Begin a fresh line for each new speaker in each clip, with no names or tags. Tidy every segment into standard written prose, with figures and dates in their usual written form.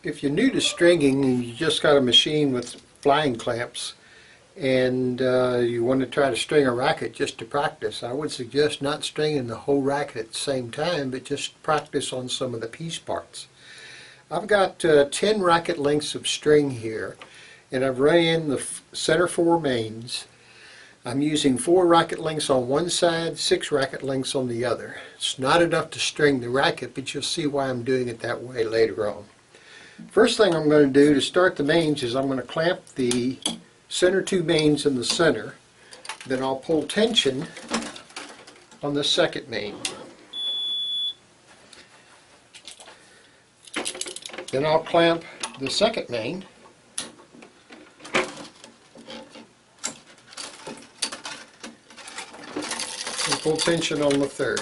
If you're new to stringing and you just got a machine with flying clamps and you want to try to string a racket just to practice, I would suggest not stringing the whole racket at the same time, but just practice on some of the piece parts. I've got 10 racket lengths of string here, and I've run in the center 4 mains. I'm using 4 racket lengths on one side, 6 racket lengths on the other. It's not enough to string the racket, but you'll see why I'm doing it that way later on. First thing I'm going to do to start the mains is I'm going to clamp the center 2 mains in the center. Then I'll pull tension on the second main. Then I'll clamp the second main. And pull tension on the third.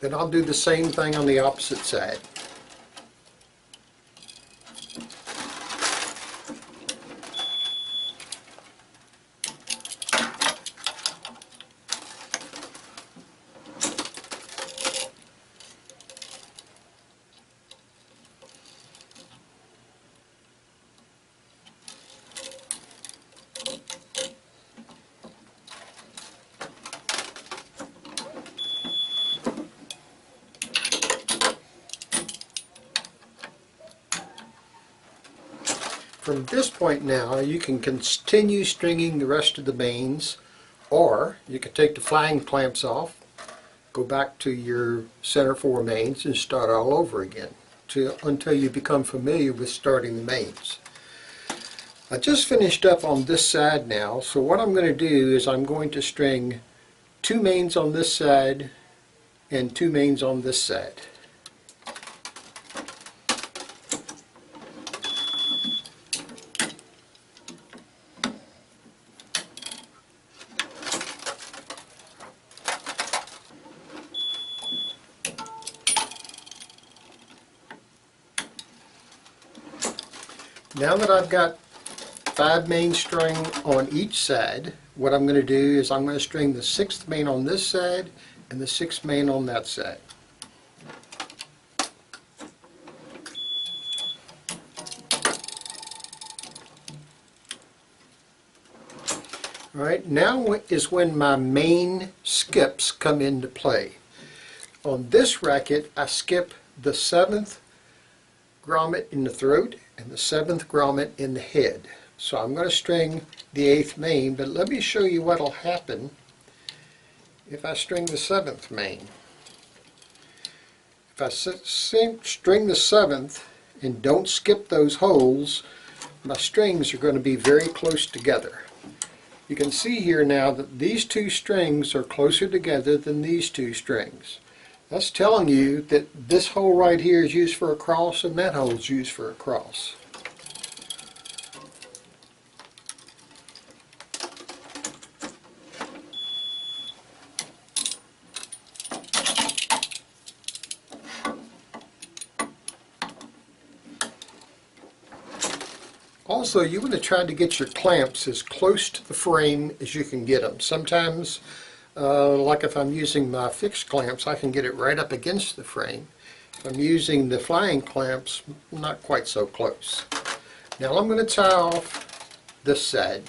Then I'll do the same thing on the opposite side. From this point now, you can continue stringing the rest of the mains, or you can take the flying clamps off, go back to your center 4 mains and start all over again until you become familiar with starting the mains. I just finished up on this side now, so what I'm going to do is I'm going to string 2 mains on this side and 2 mains on this side. Now that I've got 5 main string on each side, what I'm going to do is I'm going to string the 6th main on this side and the 6th main on that side. Alright, now is when my main skips come into play. On this racket, I skip the 7th grommet in the throat and the 7th grommet in the head. So I'm going to string the 8th main, but let me show you what will happen if I string the 7th main. If I string the 7th and don't skip those holes, my strings are going to be very close together. You can see here now that these 2 strings are closer together than these 2 strings. That's telling you that this hole right here is used for a cross and that hole is used for a cross. Also, you want to try to get your clamps as close to the frame as you can get them. Sometimes, like if I'm using my fixed clamps, I can get it right up against the frame. If I'm using the flying clamps, not quite so close. Now I'm going to tie off this side.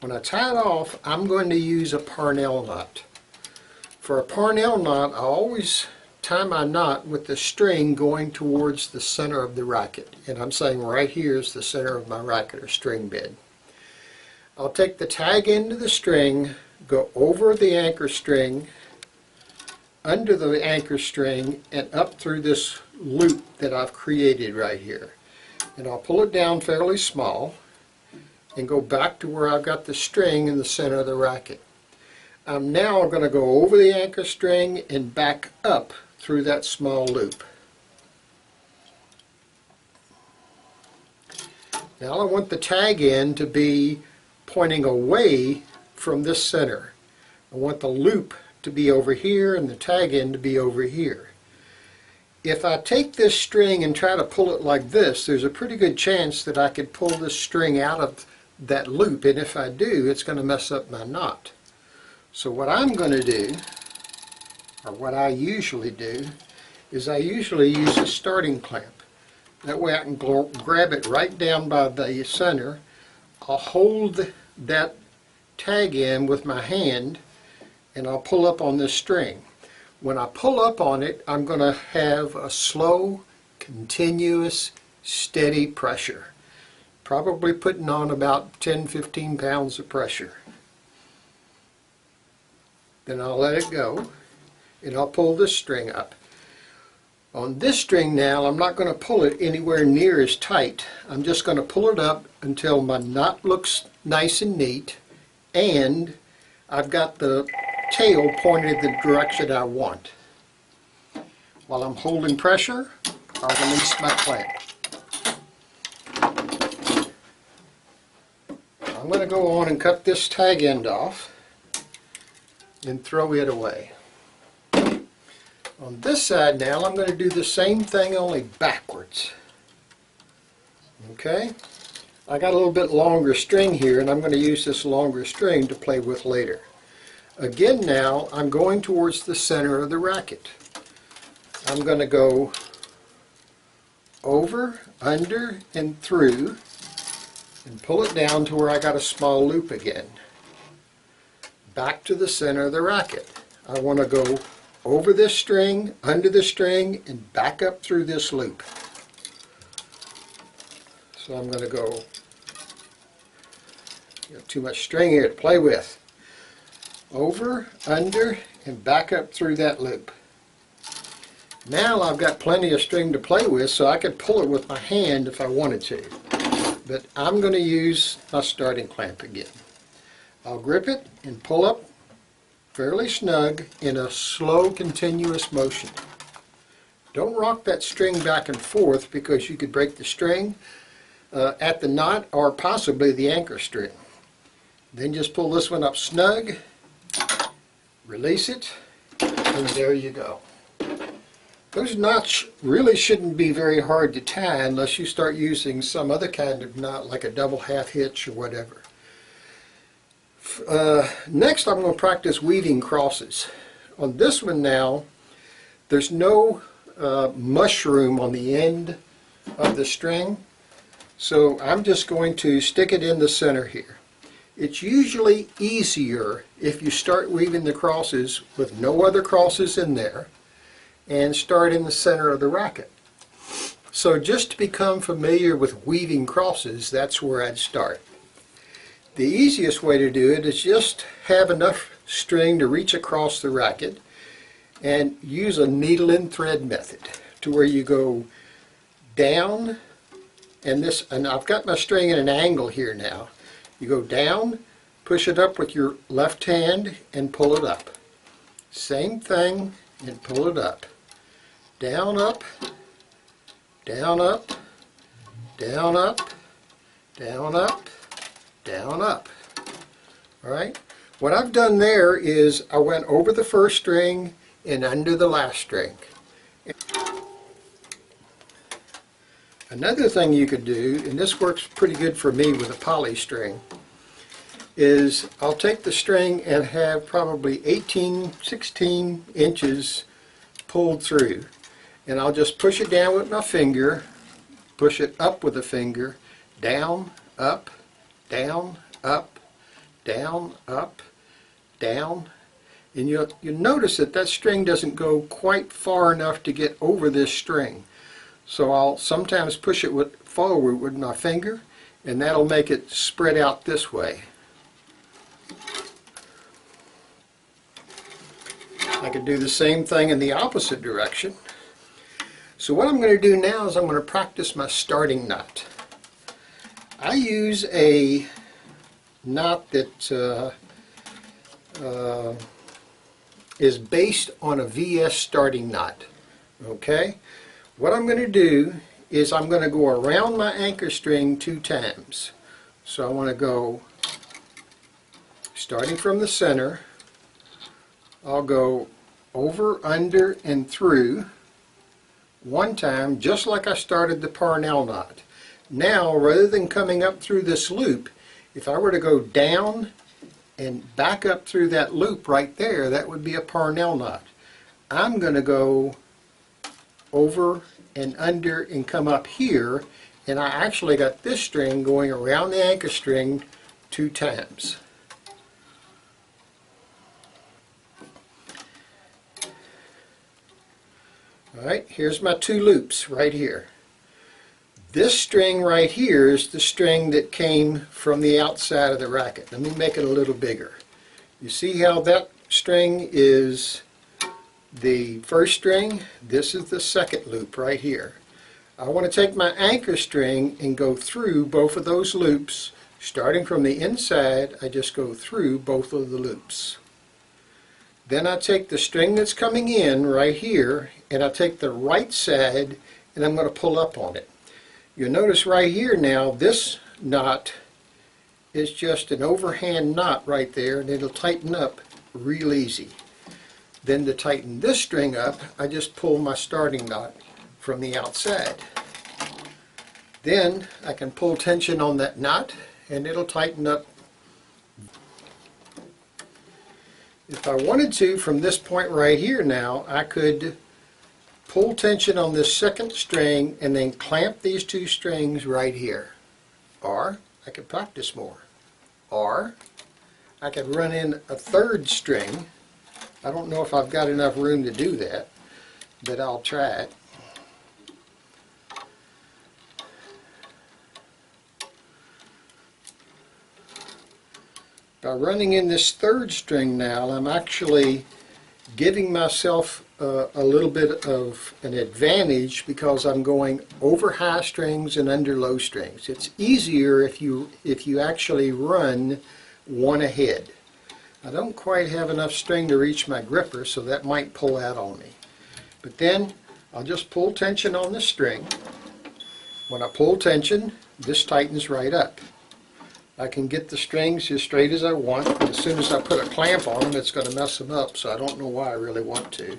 When I tie it off, I'm going to use a Parnell knot. For a Parnell knot, I always tie my knot with the string going towards the center of the racket. And I'm saying right here is the center of my racket or string bed. I'll take the tag end of the string, go over the anchor string, under the anchor string, and up through this loop that I've created right here. And I'll pull it down fairly small and go back to where I've got the string in the center of the racket. I'm now going to go over the anchor string and back up through that small loop. Now I want the tag end to be pointing away from this center. I want the loop to be over here and the tag end to be over here. If I take this string and try to pull it like this, there's a pretty good chance that I could pull this string out of that loop, and if I do, it's going to mess up my knot. So what I'm going to do, or what I usually do, is I usually use a starting clamp. That way I can grab it right down by the center. I'll hold that tag end with my hand and I'll pull up on this string. When I pull up on it, I'm going to have a slow, continuous, steady pressure. Probably putting on about 10-15 pounds of pressure. Then I'll let it go and I'll pull this string up. On this string now, I'm not going to pull it anywhere near as tight. I'm just going to pull it up until my knot looks nice and neat and I've got the tail pointed the direction I want. While I'm holding pressure, I'll release my clamp. I'm going to go on and cut this tag end off and throw it away. On this side now, I'm going to do the same thing, only backwards. Okay? I got a little bit longer string here, and I'm going to use this longer string to play with later. Again now, I'm going towards the center of the racket. I'm going to go over, under, and through, and pull it down to where I got a small loop again. Back to the center of the racket. I want to go over this string, under the string, and back up through this loop. So I'm going to go, got too much string here to play with. Over, under, and back up through that loop. Now I've got plenty of string to play with, so I could pull it with my hand if I wanted to. But I'm going to use my starting clamp again. I'll grip it and pull up fairly snug in a slow, continuous motion. Don't rock that string back and forth because you could break the string at the knot or possibly the anchor string. Then just pull this one up snug, release it, and there you go. Those knots really shouldn't be very hard to tie unless you start using some other kind of knot like a double half hitch or whatever. Next I'm going to practice weaving crosses. On this one now, there's no mushroom on the end of the string, so I'm just going to stick it in the center here. It's usually easier if you start weaving the crosses with no other crosses in there and start in the center of the racket. So just to become familiar with weaving crosses, that's where I'd start. The easiest way to do it is just have enough string to reach across the racket and use a needle and thread method to where you go down and I've got my string at an angle here now. You go down, push it up with your left hand and pull it up. Same thing and pull it up. Down, up, down, up, down, up, down, up, down, up. Alright? What I've done there is I went over the first string and under the last string. Another thing you could do, and this works pretty good for me with a poly string, is I'll take the string and have probably 16 inches pulled through. And I'll just push it down with my finger, push it up with a finger, down, up, down, up, down, up, down. And you'll notice that that string doesn't go quite far enough to get over this string. So I'll sometimes push it forward with my finger, and that'll make it spread out this way. I could do the same thing in the opposite direction. So what I'm going to do now is I'm going to practice my starting knot. I use a knot that is based on a VS starting knot. Okay? What I'm going to do is I'm going to go around my anchor string 2 times. So I want to go starting from the center, I'll go over, under, and through one time, just like I started the parnell knot. Now, rather than coming up through this loop, if I were to go down and back up through that loop right there, that would be a parnell knot. I'm going to go over and under and come up here, and I actually got this string going around the anchor string 2 times. Alright, here's my 2 loops right here. This string right here is the string that came from the outside of the racket. Let me make it a little bigger. You see how that string is the first string? This is the second loop right here. I want to take my anchor string and go through both of those loops. Starting from the inside, I just go through both of the loops. Then I take the string that's coming in right here, and I take the right side and I'm going to pull up on it. You'll notice right here now, this knot is just an overhand knot right there, and it'll tighten up real easy. Then to tighten this string up, I just pull my starting knot from the outside. Then I can pull tension on that knot and it'll tighten up. If I wanted to, from this point right here now, I could pull tension on this second string and then clamp these 2 strings right here. Or I could practice more. Or I could run in a 3rd string. I don't know if I've got enough room to do that, but I'll try it. By running in this 3rd string now, I'm actually giving myself a little bit of an advantage because I'm going over high strings and under low strings. It's easier if you actually run one ahead. I don't quite have enough string to reach my gripper, so that might pull out on me. But then I'll just pull tension on the string. When I pull tension, this tightens right up. I can get the strings as straight as I want, but as soon as I put a clamp on them, it's going to mess them up, so I don't know why I really want to.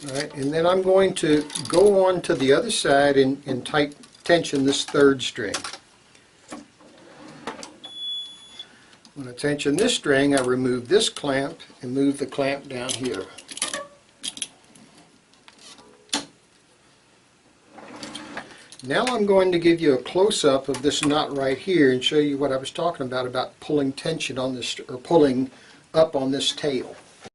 Alright, and then I'm going to go on to the other side and tight tension this 3rd string. When I tension this string, I remove this clamp and move the clamp down here. Now I'm going to give you a close-up of this knot right here and show you what I was talking about pulling tension on this, or pulling up on this tail.